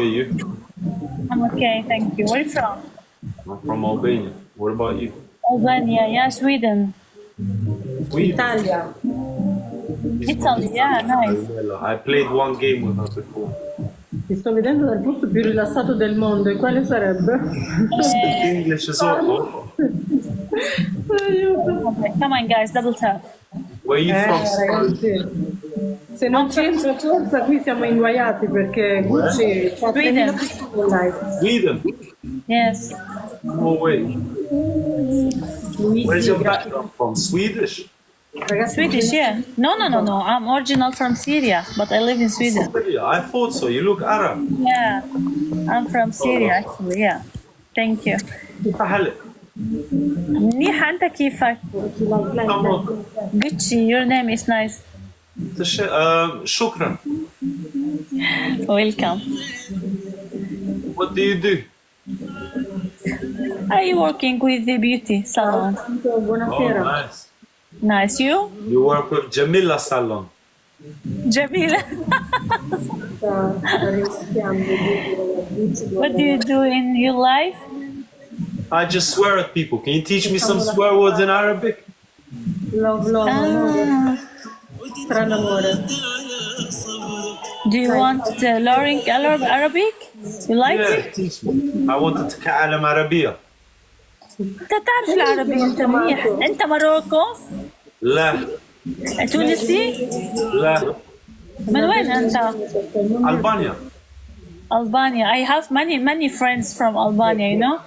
you? I'm okay, thank you. Where are you from? I'm from Albania. What about you? Albania, yeah, Sweden. Sweden. Italia. Italy, yeah, nice. I played one game with her before. Ti sto vedendo dal posto più rilassato del mondo, e quale sarebbe? English is awful. Aiuto. Okay, come on, guys, double tap. Where are you from? Ragazzi, se non c'entra forza qui siamo inguaiati perché Gucci fa 3.000 persone live. Sweden. Yes. No way. Luigi, Where's your background from? Swedish? ragazzi, Swedish, yeah. No. I'm original from Syria, but I live in Sweden. I thought so. You look Arab. Yeah, I'm from Syria actually, yeah. Thank you. كيف حالك؟ منيح أنت كيفك؟ تمام. Gucci, your name is nice. شكرا. Welcome. What do you do? Are you working with the beauty salon? buonasera. Oh, nice. Nice, you? You work with Jamila Salon. Jamila. What do you do in your life? I just swear at people. Can you teach me some swear words in Arabic? Love, strano amore. Do you want learning Arabic? You like Yeah, it? teach me. I want to تتكلم عربية. أنت تعرف العربية أنت منيح. أنت مروكو؟ لا. تونسي؟ لا. من وين أنت؟ ألبانيا. Albania. I have many friends from Albania, you know?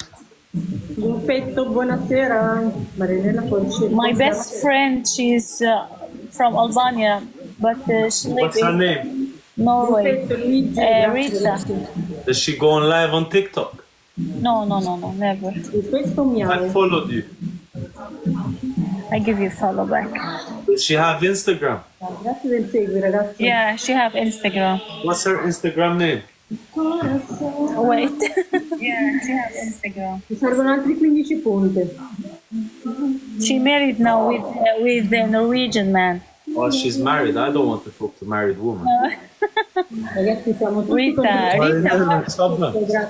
Buffetto, buonasera. Marinella Forci. My best friend, she's from Albania, but she lives What's her in name? Norway. Buffetto, Luigi. Rita. Does she go on live on TikTok? No, never. Buffetto I miau. followed you. I give you follow back. Does she have Instagram? Grazie del segui, ragazzi. Yeah, she have Instagram. What's her Instagram name? Wait. Yeah, she have Instagram. Ti servono altri 15 punti. She married now with the Norwegian man. Oh, she's married. I don't want to talk to married woman. Ragazzi, siamo tutti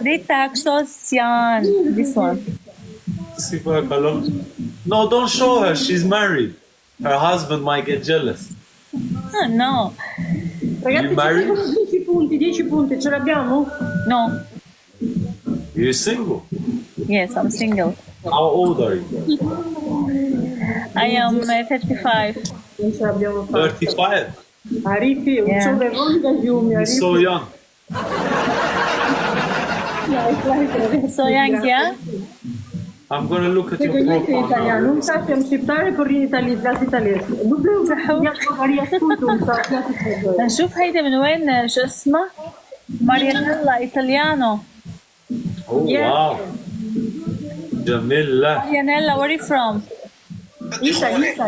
Rita Aksosyan. This one. No, don't show her. She's married. Her husband might get jealous. Oh, no. Ragazzi, You ci married? servono 10 punti, ce l'abbiamo? No. You're single. Yes, I'm single. How old are you? I am 35. Non ce l'abbiamo fatta. 35. Arifi, un Yeah. ciovevone da fiumi, You're Arifi. so young. So young, yeah? I'm gonna look at your Vedo niente in profile italiano, now. non sa se شفتار porrini italiano, italiano. Lublю, я говорю скуту, sa نشوف هيدا من وين شو اسمها؟ ماريانيلا إيطاليانو. Oh, wow. Jamila. ماريانيلا, where are you from? Italy.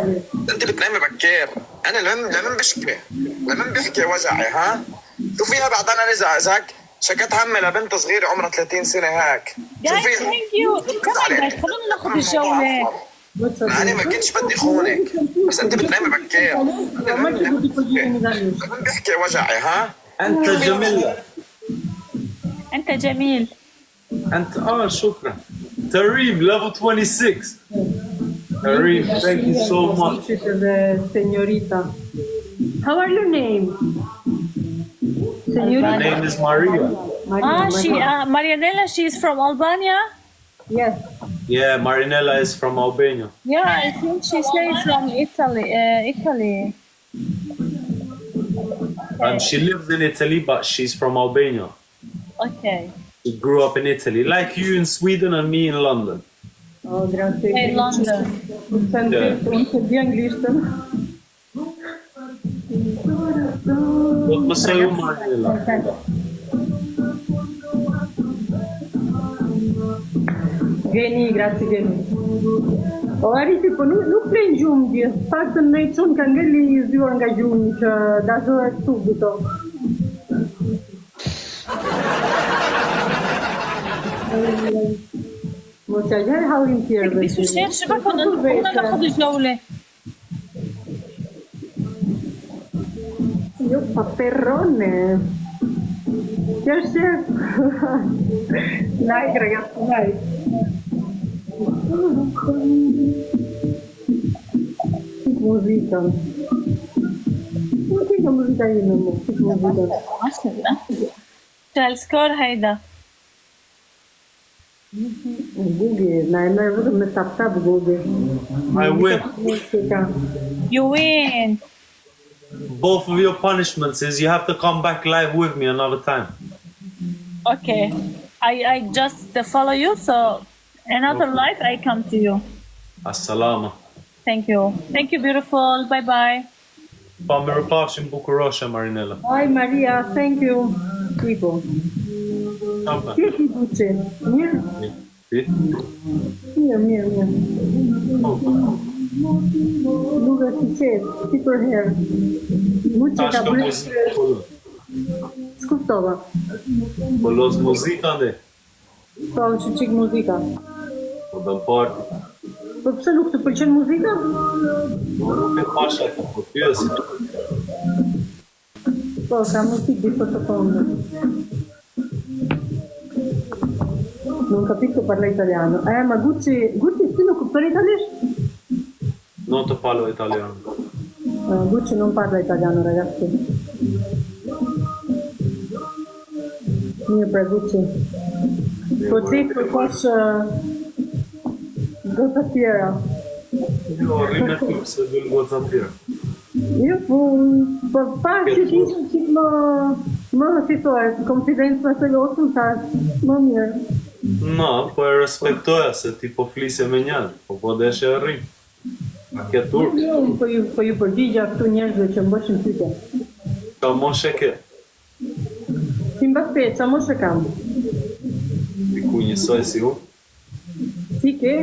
انت بتنامي بكير. انا لمن بشكي لمن بحكي وجعي ها. شو فيها بعد انا نزعزك شكت همي لبنت صغيره عمرها 30 سنه هيك. Guys, thank you. Come on, guys, خلونا ناخذ الجولة. انا ما كنتش بدي خونك بس انت بتنامي بكير. Ma che tutti così in Italia. لمن بحكي وجعي ها. أنت جميلة. أنت جميل. أنت شكرا. Tareem, level 26. Tareem, thank you so much. Signorita. How are your name? My Signorita. name is Maria. Marianella, she's from Albania? Yes. Yeah, Marinella is from Albania. Yeah, I think she stays from Italy. She lives in Italy, but she's from Albania. Okay. She grew up in Italy, like you in Sweden and me in London. Oh, grazie. In London. Di anglišta. What must I do, Marinella? Geni, grazie Geni. O arifi, po nuk flen gjumë gjithë, paktën me I çon ka ngeli zyrë nga gjumë që dashohet subito. Mos ja gjaj hallin tjerëve. بيسوشير شبكة قلنا ناخذ الجولة. Io paperone. Chef, chef. Like, ragazzi, like. Muzika. Nuk ka muzika ime më, muzika. Çelskor hejda. Google, na e merr vetëm me tap Google. I win. You win. Both of your punishments is you have to come back live with me another time. Okay. I just follow you, so another life I come to you. Assalama. Thank you. Thank you, beautiful. Bye bye. Pa me rëpafshim Bukurosha, Marinella. Hi Maria, thank you. Tipo. Qapa? Si e ti Gucci? Mirë? Ti? Mirë. Nuk e si qetë, si për herë. Gucci Tash ka ka bërë muzikë. Skuptova. Po los muzika ndë. Po, që qik muzika. Po dëm party. Po pse nuk të pëlqen muzika? Po nuk e pasha të po pjesë. Po, ka muzikë di sottofondo. Non capisco parla italiano. Ma Gucci ti non parla italiano? Non të palo italiano. Gucci non parla italiano, ragazzi. Mirë për Gucci. Po ti kërkosh goca tjera. Jo, rime të se dhëllë goca tjera. Jo, po pak që t'ishtë qik më si thohet, konfidencë me të losën, thash, më mirë. No, po e respektoja se ti po flisje me njën, po deshe e rrim. A ke turk? Jo, po ju përgjigja këtu njerëzve që mbëshin pyte. Ka moshe ke? Si mbaste, qa moshe kam? Diku njësoj si u? Si ke?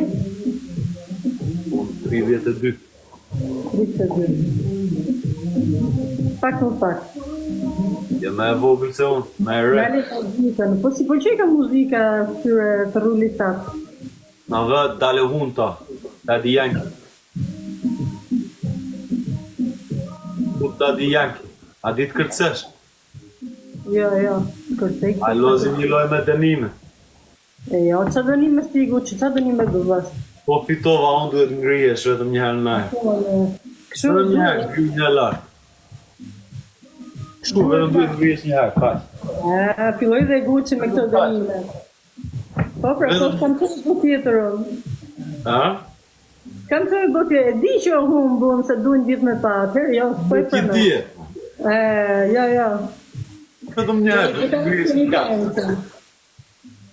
Unë 32. 32. Pak më pak. Ja me e vogël se unë, me e re. Nale ka muzikën, po si pëlqej ka muzika këtyre të rullit tatë? Na vë dale hunta, Daddy Yankee. Put Daddy Yankee, a ditë kërcesh? Jo, kërcej. A lozim një loj me dënime. Jo, qa dënime sti Gucci, qa dënime du vash? Po fitova, unë duhet ngrijesh vetëm një herë në najë. Kështu Vetëm një herë, ngri një lartë. Kështu, vetëm duhet ngrijesh një herë, kaq. Filloj dhe Gucci me këto dënime. Po, pra, po, s'kam që shku tjetër. Ha? S'kam që do tje, e di që humë bunë se dunë gjithë me pa, atër, jo, s'poj Ti për dje. Jo. Vetëm një herë, duhet ngrijesh një kaq.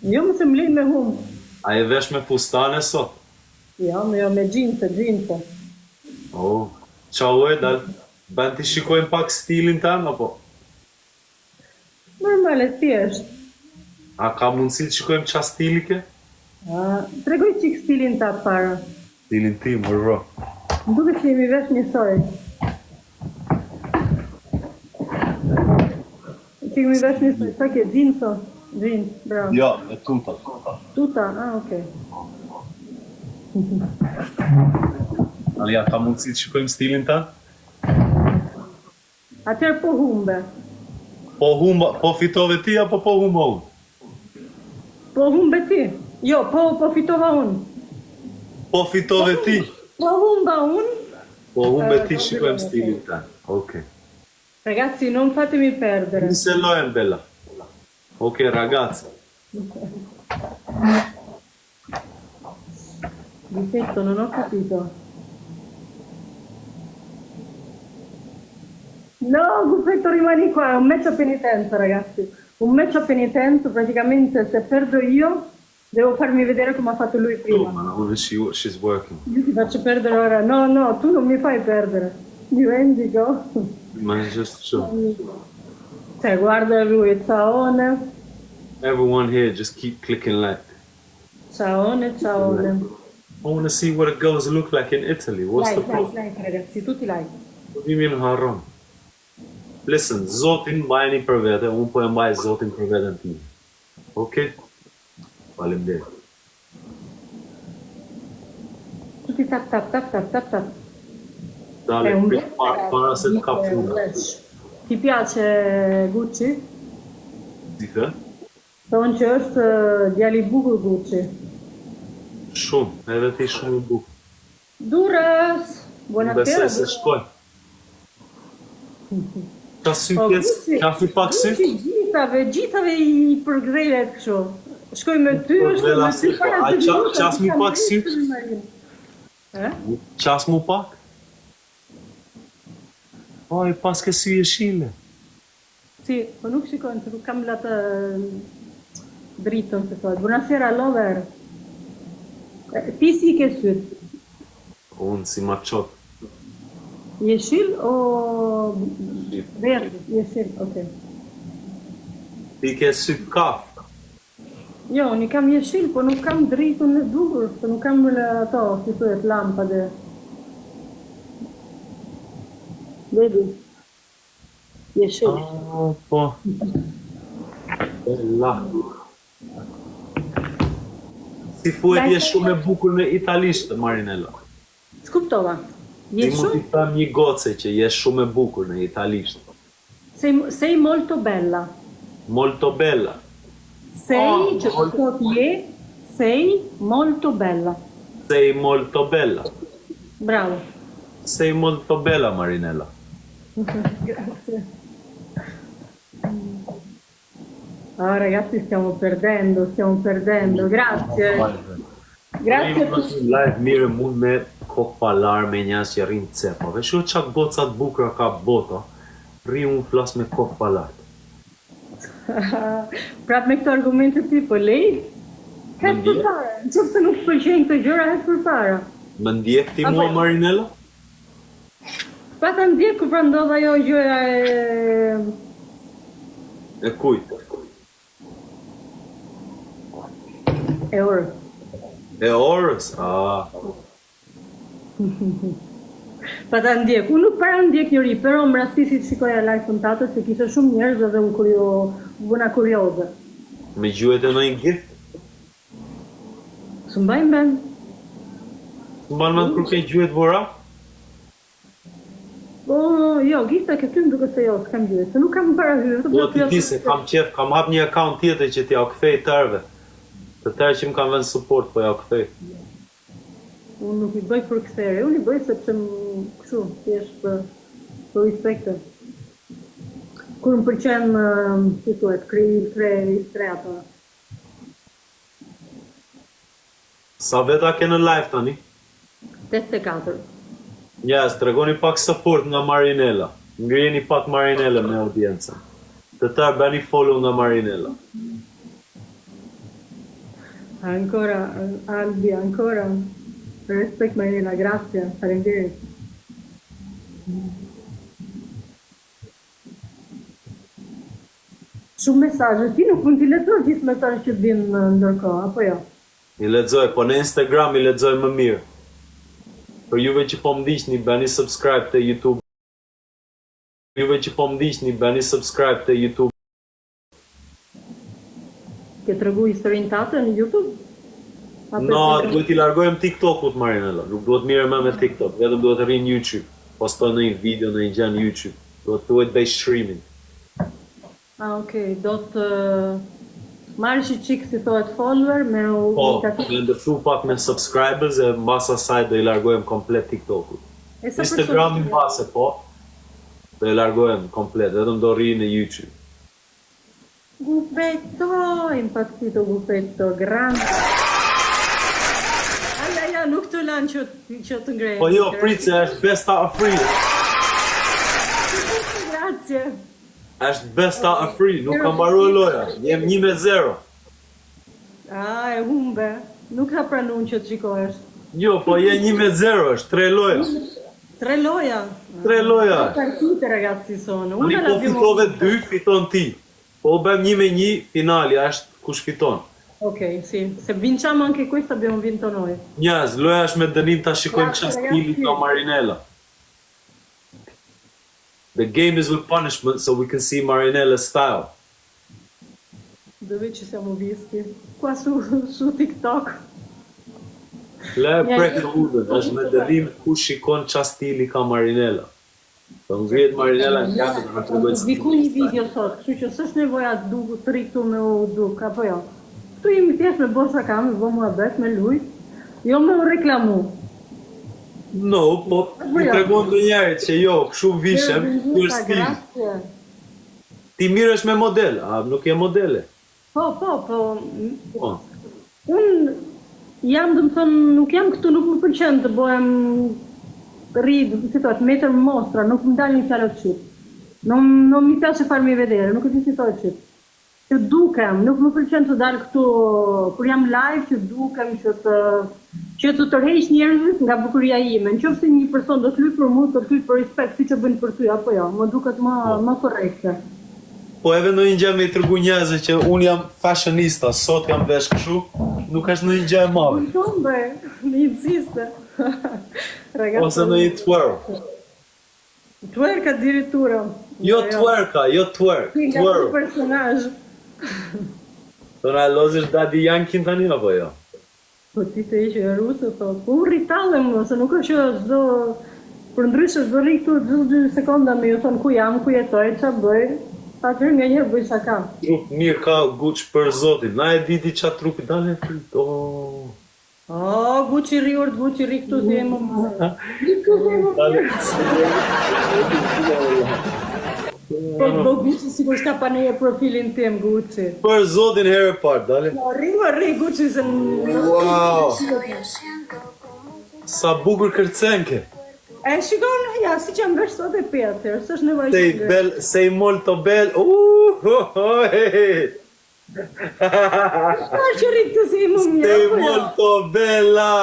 Jo, më se mlin me humë. A e vesh me fustane sot? Jo, me gjinse. Oh, qau e dal, ben t'i shikojmë pak stilin tem, apo? Normale, thjesht. A ka mundësi të shikojmë qa stili ke? Tregoj qik stilin ta para. Stilin ti, mërro. Duke që jemi vesh njësoj. Kemi vesh njësoj, sa ke gjinso? Gjins, bravo. Jo, e tuta. Tuta, okej. Alja, ka mundësi të shikojmë stilin ta? Atër po humbe. Po fitove ti, apo po humba unë? Po humbe ti. Jo, po fitova unë. Po fitove ti? Po humba unë. Po humbe ti, shikojmë stilin ta. Okej. Ragazzi, non fatemi perdere. Se lojem, Bella. Ok, ragazzi. Difetto, non ho capito. No, Guffetto rimani qua, è un match a penitenza, ragazzi. Un match a penitenza, praticamente se perdo io, devo farmi vedere come ha fatto lui prima. Ma she's working. Io ti faccio perdere ora. No, tu non mi fai perdere. Dimentico. Ma è just show. Cioè, guarda lui, ciaone. Everyone here, just keep clicking like. Ciaone. I want to see what the girls look like in Italy. What's the problem? Like, ragazzi, tutti like. Vimin harron. Listen, Zotin mbajeni për vete, unë po e mbaj Zotin për veten time. Okay? Faleminderit. Tutti tap. Dale, para se të kap funda. Ti piace Gucci? Si thë? Thonë që është djali i bukur Gucci. Shumë, edhe ti shumë i bukur. Durës! Buonasera. Besoj se shkoj. Qa sy Po, pjesë? Gucci, Kafi pak sy? Gucci gjithave i përgrelet kështu. Shkoj me ty, shkoj me ty para A të minutave, qas mi kam pak sy? rritur në Marinë. E? Qas mu pak? Oj, pas ke sy jeshile. Si, po nuk shikojnë, se nuk kam latë dritën, se thotë. Buonasera, lover. Ti si ke syt? Unë si ma qot. Jeshil o verd? Jeshil, okej. Ti ke sy kaf. Jo, unë i kam jeshil, po nuk kam dritën e duhur, se nuk kam ato, si thuhet, lampade. Vedi? Jeshil. Ah, po. Bella. Si thuhet je shumë e bukur në italisht, Marinella. S'kuptova. Ti Je mund shumë? t'i them një goce që je shumë e bukur në italisht. Sei molto bella. Molto bella. Sei, që të thot je, sei molto bella. Sei molto bella. Bravo. Sei molto bella, Marinella. Grazie. Ah, ragazzi, stiamo perdendo. Grazie. Grazie a tutti. Live mirë mund me kokpalar me njerëz që rrinë cepave. Shu qa gocat bukra ka bota, rri unë flas me kokpalar. Prap me këto argumente ti, po lej? Hes për para. Në qëfë se nuk pëlqenjë këto gjëra, hes për para. Më ndjek ti mua, Marinella? Pa të ndjek ku pra ndodh ajo gjëra E kujt? e orës. E orës? Pa ta ndjek, unë nuk para ndjek njëri, pero më rastisi të shikoja live-ën tatë, se kisha shumë njerëz dhe unë bëna kurioze. Me gjuhet e nëjnë gift? Së mbajnë ben? Mban me kur ke gjuhet vora? Po, jo, gjitha këtë më duke se jo, s'kam gjyë, se nuk kam para hyrë. Do t'i ti se kam qef, kam hap një account tjetër që t'ja kthej tërve. Të tërë që më kam vend support, po ja kthej. Unë nuk i bëj për këthere, unë i bëj sepse më kështu, thjesht për respekte. Kur më pëlqen, si thuhet, tre ato. Sa veta ke në live tani? 84. Ja, s'tregoni pak support nga Marinella. Ngrijeni pak Marinella me audiencën. Të tërë bëni follow nga Marinella. Ancora, Albi, ancora. Respect Marinella, grazie, faleminderit. Shumë mesazhe, ti nuk mund t'i lexosh gjithë mesazhet që të vinë ndërkohë, apo jo? I lexoj, po në Instagram i lexoj më mirë. Për juve që po më ndiqni, bëni subscribe te YouTube. Juve që po më ndiqni, bëni subscribe te YouTube. Ke tregu historinë tate në YouTube? No, duhet i largojmë TikTokut, Marinella. Nuk duhet mirë me TikTok, vetëm duhet të rrinë në YouTube. Postoj në një video në një gjë në YouTube. Duhet të thuhet bëj streaming. Okej, do të marrësh i qikë si thohet follower me Po, me ndërtu pak me subscribers e mbas asaj do i largojmë komplet TikTokut. Instagramin mbase, po, do i largojmë komplet, vetëm do rrinë në YouTube. Gufetto, impazzito Gufetto, grande. Ja, nuk të lanë që të ngrejë. Po jo, pritse, është besta Afri. Grazie. Është besta Afri, nuk kam mbaruar loja. Jem 1-0. E humbe. Nuk ka pranun që të shikohesh. Jo, po je 1-0, është 3 loja. 3 loja? 3 loja. Partite, ragazzi, sono. Unë po fitove 2, fiton ti. Po bëjmë 1-1, finali, është kush fiton. Ok, sì. Se vinciamo anche questo abbiamo vinto noi. Njas, loja është me dënim ta shikojmë çfarë stili ka Marinella. The game is with punishment so we can see Marinella's style. Dove ci siamo visti? Qua su TikTok. Le prek të udhën, është me dënim ku shikon çfarë stili ka Marinella. Po ngrihet Marinella në kafe dhe më të Do viku një video sot, kështu që s'është nevoja të ri këtu me u duk, apo jo? Këtu jemi thjesht me bo shaka, me bo muhabet, me luj, jo me u reklamu. No, po mi tregon të njerët që jo, këshu vishem, kjo është stil. Grazie. Ti mirësh me model, a nuk je modele? Po. Po. Unë jam, dhe më thënë, nuk jam këtu, nuk më pëlqen të bohem rridë, si thot, metër mostra, nuk më dalin fjalët shqip. Non mi piace farmi vedere, nuk e di si thot shqip. Që dukem, nuk më pëlqen të dalë këtu, kur jam live, që dukem, që të tërheq njerëzit nga bukuria ime. Nëse një person do të luaj për mua, do të luaj për respekt, siç e bën për ty apo jo, më duket më korrekte. Po edhe në një gjë me i tërgu njerëzve që unë jam fashionista, sot jam vesh kështu, nuk është në një gjë e madhe. Tombe, në insiste. Ose në një twerk. Twerk addirittura. Jo twerka, jo twerk. Nga të personazh. Të na lozish Daddy Yankee tani apo jo? Po ti të ishe e rusë, po unë rritalem, se nuk është që çdo për ndryshe çdo rri këtu çdo 2 sekonda me ju thon ku jam, ku jetoj, ç'a bëj. Atëherë nganjëherë bëj shaka. Trup mirë ka Gucci për zotin. Na e diti ç'a trupi dalë këtu. Gucci ri këtu si e më mirë. Këtu si e më mirë. Po Gucci sikur s'ka pa neje profilin tim, Gucci. Për zotin herë e parë, dale. Rri Gucci se Wow! Sa bukur kërcenke. E shikon, ja, si që më vesh sot e petër, s'është nevojë që Sei molto bel. Shka që rri këtu si e më mirë. Sei molto bella.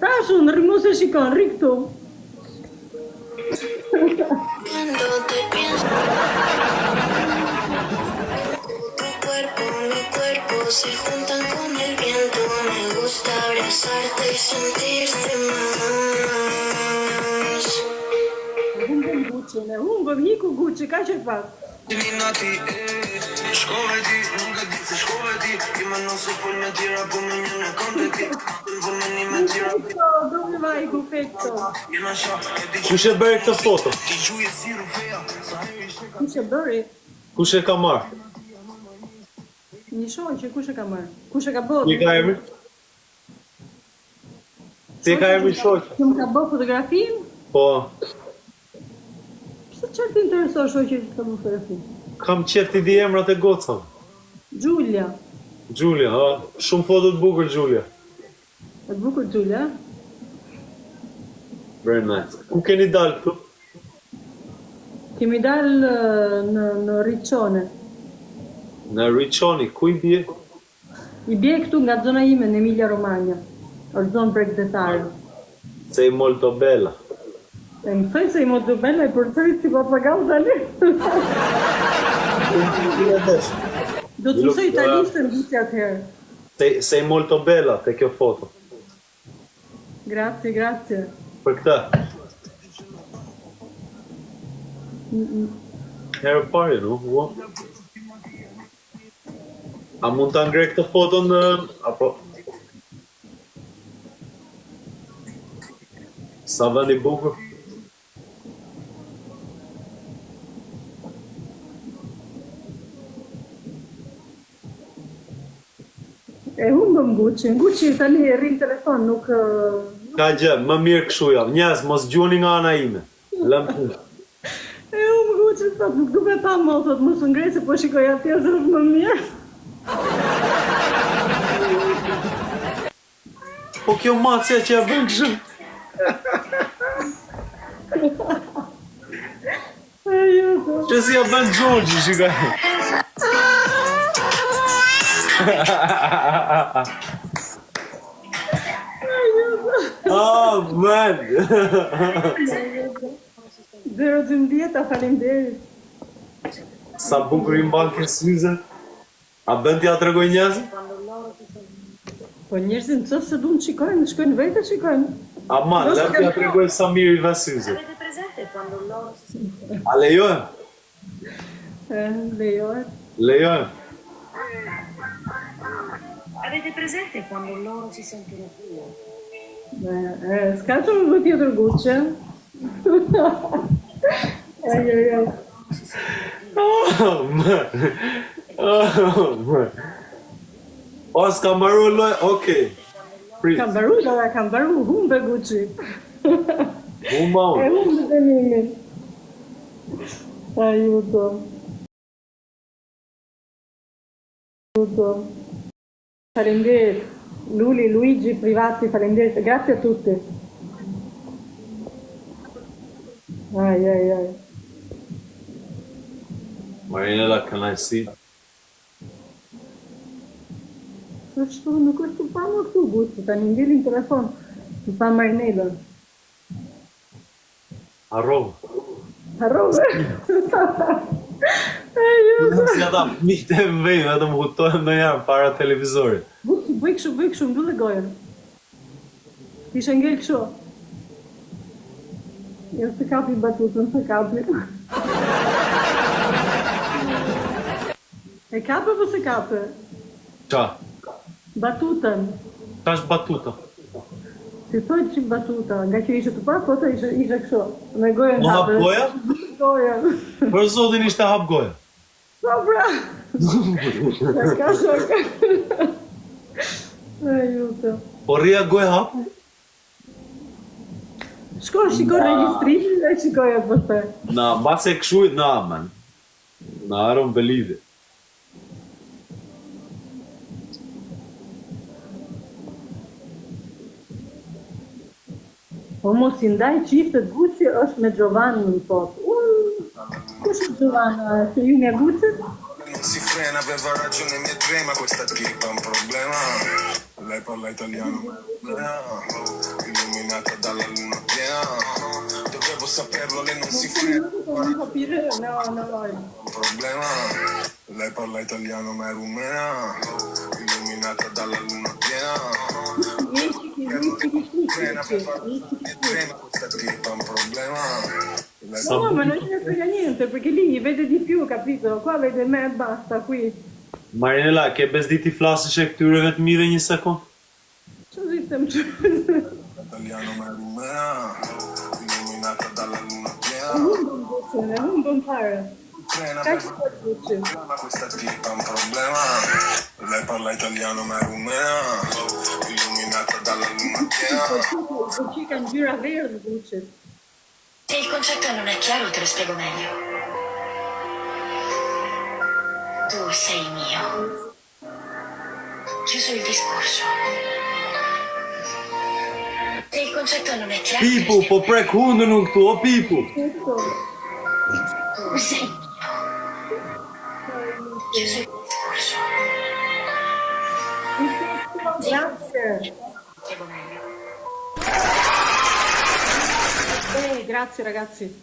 Tash unë, rri mu se shikon, rri këtu. Mi cuerpo se juntan con el viento. Me gusta abrazarte y sentirte más. Humbëm Gucci, ne humbëm, hiku Gucci, ka që pak. Shkove ti, nuk e di se shkove ti. Ima non so për me tjera, po me një në konde ti. Për me një me tjera. Dove vai, gufetto? Jena shak, e di Kush e bëri këtë foto? ti gjuje si rufeja. Kush e bëri? Kush e ka marrë? Një shoqë, kush e ka marrë? Kush e ka bërë? Ti ka emrin? Ti ka emrin shoqë? Që më ka bërë fotografin? Po, Pse çfarë të intereson shoqë që të më fotografi? kam qef ti di emrat e gocave. Giulia. Giulia, ha? Shumë foto të bukur Giulia. E bukur Giulia? Very nice. Ku keni dalë këtu? Kemi dalë në Riccione. Në Riccione, ku i bje? I bje këtu nga zona ime në Emilia Romagna. Zonë bregdetare. Sei molto bella. E mësoj se i mo të bella i përsërit si papagall tani. Do të mësoj italishtën disi atëherë. Sei molto bella te kjo foto. Grazie. Për këtë. Herë parë, no? Ua. A mund ta ngre këtë foton apo sa vend i bukur? E humbëm Gucci tani e rrin telefon, nuk... Ka gjë, më mirë kështu jam. Njerëz, mos gjuni nga ana ime. Lëm punë. E humbë Gucci, thot, nuk duke ta më, thot, mos u ngrej se po shikoj atje se është më mirë. Po kjo macja që ja bën kështu. Që si ja bën Gjorgji, shikaj. Oh, man! 0-12, faleminderit. Sa bukur i mban kjo syze. A bën t'ja tregoj njerëzit? Po njerëzit nëse duan të shikojnë, shkojnë vetë të shikojnë. Ama, lëm t'ja tregoj sa mirë i va syze. A lejohem? Lejohet. Lejohem. Avete presente quando loro si sentono più? S'ka që më bë tjetër Gucci. Ai, ai, ai. Oh, man. Oh, man. O, s'ka mbaru loj, okej. Prit, Kam baru, humbe Gucci. humba E unë. humbe të nimin. Aiuto. Aiuto. Faleminderit. Luli, Luigi, privati, faleminderit. Grazie a tutti. Ai, ai, ai. Marinella, can I see? Ashtu, nuk është të pa më këtu Gucci, tani ndjelin telefon. Të pa Marinela. Harrova. Harrove. Aiuto. Si ata fëmijët e vejnë, vetëm hutohem ndonjëherë para televizorit. Gucci, bëj kështu, mbyllë gojën. Kishe ngel kështu. Jo se kapi batutën, se kapi. E kape apo se kape? Qa? Batutën. Ka është batuta? Si thojtë që batuta, nga që ishe të pa, foto ishe kështu. Me gojën Mo hap kape. goja? Gojën. Për zotin ishte hap goja. Po bra. Shaka. Aiuto. Po rria goja hap? Shko, shiko regjistrimin dhe shikoja përte. Na, mbase këshu, na, man. Na, I don't believe it. Po mos i ndaj qiftet Gucci është me Giovanni në pot. Kush është Giovanna? Se ju nga Gucci? Non si frena, aveva ragione mia trema, questa tipa è un problema. Lei parla italiano, illuminata dalla luna piena. Dovevo saperlo, lei non si frena, Non capire, no. un problema. Lei parla italiano ma è rumena, illuminata dalla luna piena. Frena, aveva ragione mia trema, questa tipa è un problema. Lei No, ma non ce ne frega niente, perché lì vede di più, capito? Qua vede me e basta, qui. Marinella, ke bezditi flasësh e këtyreve të mi dhe një sekund? Që zitëm që... italiano ma è rumena, illuminata dalla luna piena. Humbën Gucci, ne humbën fare. Frena, Ka aveva që të Gucci. ma questa tipa è un problema. Lei parla italiano ma è rumena, illuminata dalla luna piena. Po që ka ngjyra verdh Gucci. Se il concetto non è chiaro, te lo spiego meglio. Tu sei mio. Chiuso il discorso. Se il concetto non è chiaro, Pipu, po prek hundën unë këtu, o Pipu. Questo. tu sei mio. Chiuso il discorso. Grazie. Spiego meglio. Grazie ragazzi.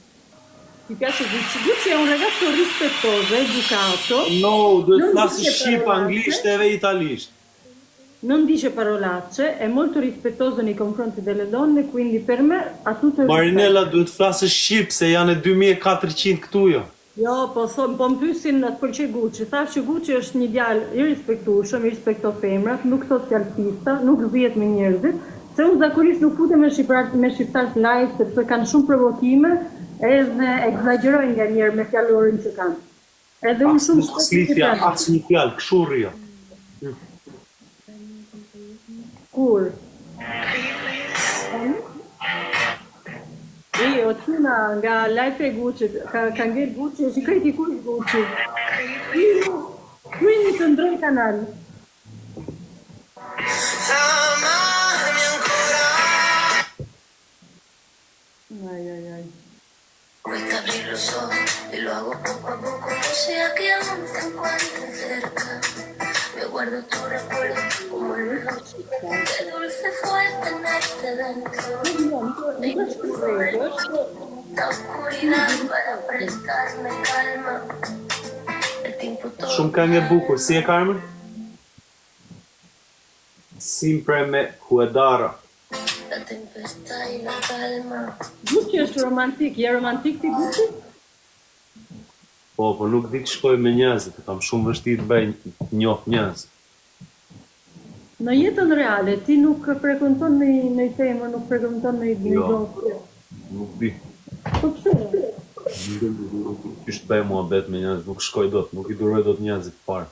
Ti piace Gucci? Gucci è un ragazzo rispettoso, educato. No, duhet Non flasë dice shqip, parolacce. anglisht edhe italisht. Non dice parolacce, è molto rispettoso nei confronti delle donne, quindi per me ha tutto il Marinella duhet flasë shqip, se janë e 2400 këtu jo. Jo, po më pyesin atë për që Gucci. Thash që Gucci është një djalë i respektueshëm, i respekton femrat, nuk thot fjalë pista, nuk zihet me njerëzit. Se unë zakonisht nuk futem me shqiptar të live, sepse kanë shumë provokime, edhe egzagjerojnë nga njerë me fjalorin që kanë. Edhe unë shumë Nuk slitja, as një fjalë, këshu rria. Kur? O Tina, nga live e Gucci, ka ngel Gucci, është i kreti kur Gucci. Quindi të ndroj kanal. Amami ancora. Ai. Cuesta abrir los ojos y lo hago poco a poco. No sea que aún te encuentres cerca. Me guardo tu recuerdo como el noche. Qué dulce fue tenerte dentro. La oscuridad para prestarme calma. El tiempo todo. Shumë ka një bukur, si e Carmen? Simpre me Huedara. La tempestad y la calma. Gucci është romantik, je romantik ti Gucci? Po nuk di të shkoj me njerëzit, e kam shumë vështirë të bëj njoh njerëz. Në jetën reale, ti nuk frekuenton në femër, nuk frekuenton në Jo. gjë. Nuk di. Po pse? Qysh të bëj muhabet me njerëz, nuk shkoj dot, nuk i duroj dot njerëzit fare.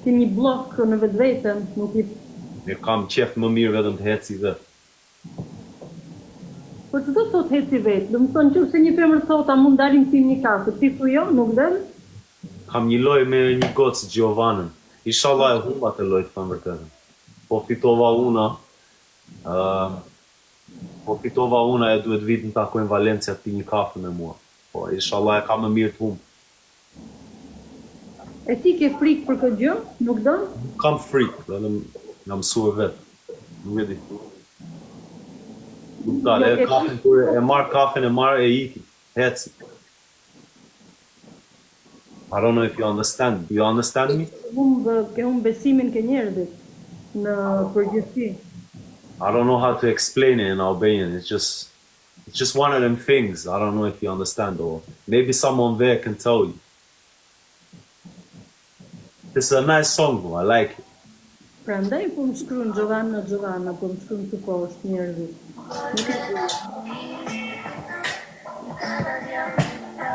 Ti një blok në vetveten, nuk i... Ne kam qef më mirë vetëm të heci vet. Po që do thot heci vetë? Do më thonë që se një femër thot, a mund dalim tim një kafe, ti thu jo, nuk del? Kam një loj me një gocë Giovanën. Inshallah e humba të loj të thënë vërtetën. Po fitova una e duhet vit në takojnë Valencia të pi një kafe me mua. Po inshallah e ka më mirë të humbë. E ti ke frikë për këtë gjë? Nuk do? Nuk kam frikë, vetëm nga mësua vetë. Nuk e di. Nuk dalë, Jo, ke kafen kur e marr kafen, e marr e iki. Heci. I don't know if you understand. Do you understand me? Ke humbë besimin ke njerëzit në përgjithësi. I don't know how to explain it in Albanian. It's just one of them things. I don't know if you understand, or maybe someone there can tell you. It's a nice song though. I like it. Prandaj po më shkruan Giovanna, po më shkruan të poshtë njerëzit. Nuk e di.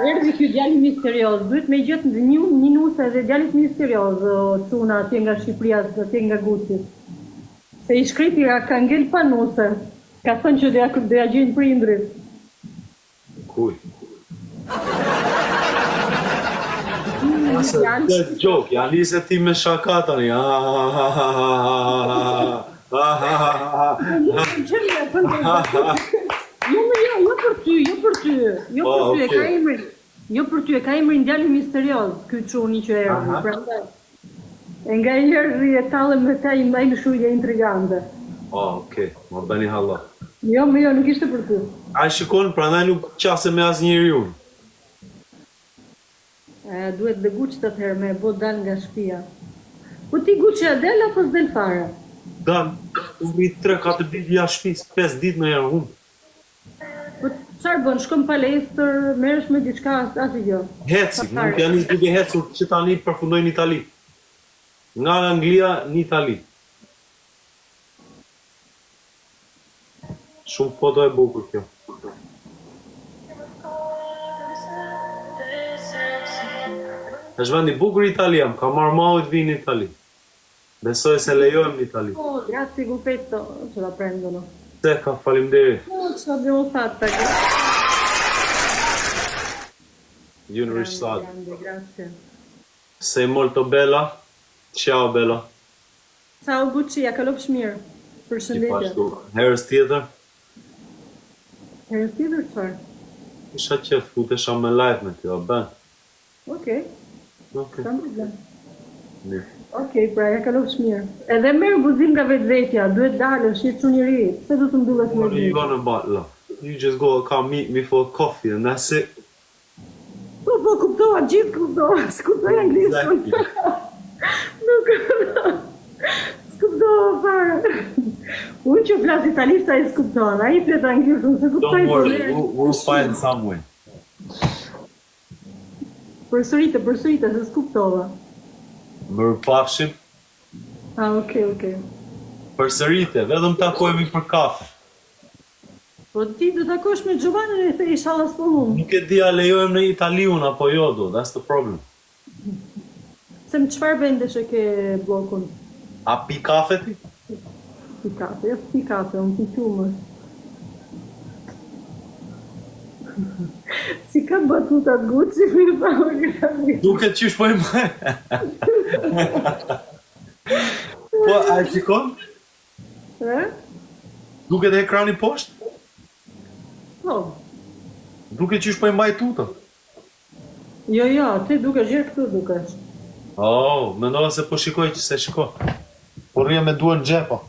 Erdhi ky djali misterios, duhet me gjetë një nuse dhe djalit misterios, çuna atje nga Shqipëria, atje nga Guci. Se i shkriti ka ngel pa nuse. Ka thënë që do ja gjejnë prindrit. Kuj. That's joke. Ja nisë ti me shaka tani. Jo për ty, e ka emrin. Jo për ty, e ka emrin djali misterios, ky çuni që erdhi, prandaj. E nga njerëzi e tallëm me ta i mbajnë shujë intrigante. Oh, okay. Më bëni halla. Jo, nuk ishte për ty. Ai shikon, prandaj nuk qase me asnjëri unë. Duhet dhe Guçi të herë me bo dal nga shtëpia. Po ti Guçi a del apo s'del fare? Dan, u mi 3-4 ditë jashtë shtëpisë, 5 ditë në herë humbë. Po çfarë bën? Shkon palestër, merresh me diçka asnjë gjë. Heci, nuk janë nisë duke hecur që tani përfundoj në Itali. Nga Anglia në Itali. Shumë foto e bukur kjo. Është vendi bukur Italia, ka marrë mallit vinë në Itali. Besoj se lejojmë në Itali. Oh, grazie Gufetto, ce la prendono. Se ka faleminderit. Oh, ce l'abbiamo fatta. Ju në rishtat. Grande, grazie. Sei molto bella. Ciao bella. Ciao Guçi, ja kalofsh mirë. Përshëndetje. Gjithashtu. Herës tjetër, Herë tjetër çfarë? isha qef futesha me live me ty, a ben? Okej, Okay. s'kam problem. Mirë. Okej, pra ja kalofsh mirë. Edhe merr guzim nga vetvetja, duhet dalësh, je çun i ri. Pse do të mbyllesh me What are you gjë? on about, love? You just go come meet me for coffee and that's it. Po, kuptova, gjithë kuptova, s'kuptoj anglisht. Nuk, s'kuptova fare. Unë që flas italisht ai s'kupton, ai flet anglisht, unë se kuptoj. Don't worry, we'll find some way. Përsërite, se s'kuptova. Mirëpafshim. Okej. Përsërite, vetëm takohemi për kafe. Po ti do takosh me Giovannin e the inshallah s'po mund. Nuk e di a lejojmë në Itali unë apo jo do, that's the problem. Se më çfarë vendesh e ke bllokun? A pi kafe ti? Pi kafe, jo pi kafe, unë pi qumësh. Si ka batutat Guçi, mi thamë këta mi. Duket qysh po i më. Po, a e shikon? Duket ekrani poshtë? Po, Duket qysh po i mbaj tuta. jo, ti dukesh gjithë këtu dukesh. Oh, mendova se po shikoj që se shiko. Po rrje me duar në xhepa.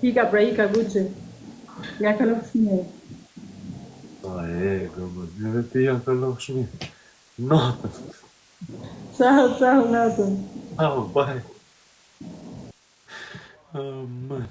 Ika Guçi. Ja kalofsh mirë. A e, gëmë, edhe ti janë të lofsh mirë. Natën. Ciao, natën. Oh, bye. Oh, man.